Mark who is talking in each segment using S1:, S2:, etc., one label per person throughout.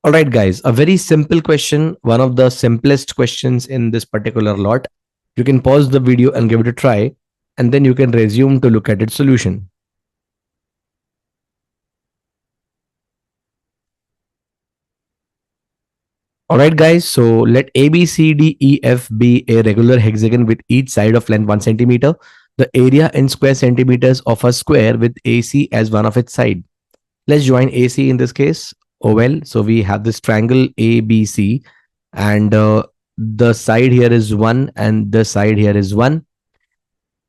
S1: All right, guys, a very simple question, one of the simplest questions in this particular lot. You can pause the video and give it a try, and then you can resume to look at its solution. All right, guys, so let ABCDEF be a regular hexagon with each side of length 1 centimeter. The area in square centimeters of a square with AC as one of its side. Let's join AC in this case. Oh well, so we have this triangle ABC, and the side here is 1 and the side here is 1.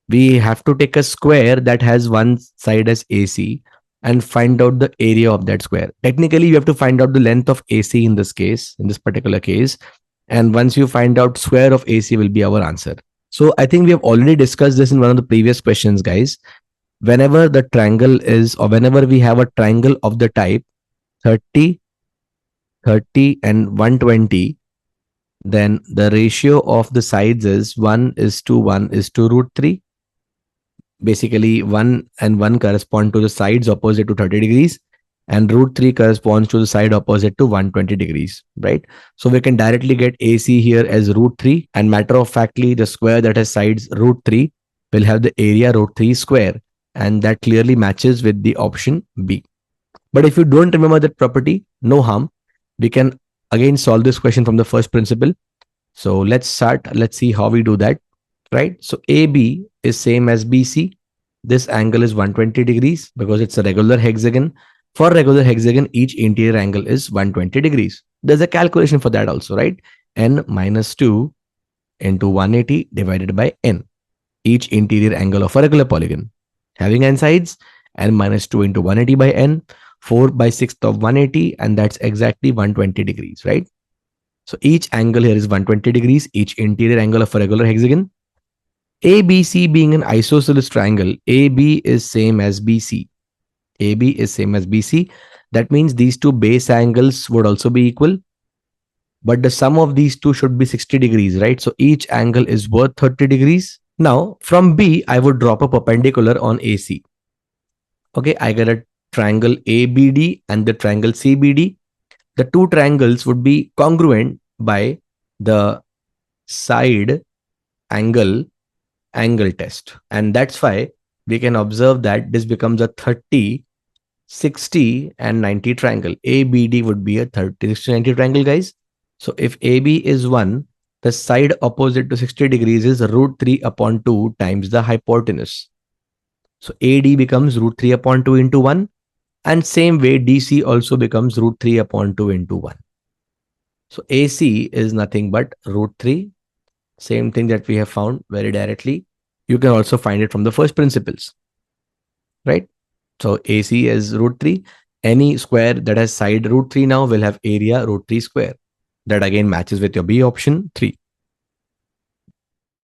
S1: We have to take a square that has one side as AC and find out the area of that square. Technically, you have to find out the length of AC in this case, in this particular case. And once you find out, square of AC will be our answer. So I think we have already discussed this in one of the previous questions, guys. Whenever the triangle is, or whenever we have a triangle of the type 30, 30, and 120, then the ratio of the sides is 1 is to 1 is to root 3. Basically, 1 and 1 correspond to the sides opposite to 30 degrees, and root 3 corresponds to the side opposite to 120 degrees, right? So we can directly get AC here as root 3, and matter of factly, the square that has sides root 3 will have the area root 3 square, and that clearly matches with the option B. But if you don't remember that property, no harm. We can again solve this question from the first principle. So let's start. Let's see how we do that, right? So AB is same as BC. This angle is 120 degrees because it's a regular hexagon. For regular hexagon, each interior angle is 120 degrees. There's a calculation for that also, right? N minus 2 into 180 divided by N, each interior angle of a regular polygon. Having n sides, N minus 2 into 180 by N, 4 by 6th of 180, and that's exactly 120 degrees, right? So each angle here is 120 degrees, each interior angle of a regular hexagon. ABC being an isosceles triangle, AB is same as BC. AB is same as BC. That means these two base angles would also be equal. But the sum of these two should be 60 degrees, right? So each angle is worth 30 degrees. Now, from B, I would drop a perpendicular on AC. Okay, I get a triangle ABD and the triangle CBD. The two triangles would be congruent by the side angle test. And that's why we can observe that this becomes a 30, 60, and 90 triangle. ABD would be a 30, 60, 90 triangle, guys. So if AB is 1, the side opposite to 60 degrees is root 3 upon 2 times the hypotenuse. So AD becomes root 3 upon 2 into 1. And same way, DC also becomes root 3 upon 2 into 1. So AC is nothing but root 3. Same thing that we have found very directly. You can also find it from the first principles, right? So AC is root 3. Any square that has side root 3 now will have area root 3 square. That again matches with your B option 3.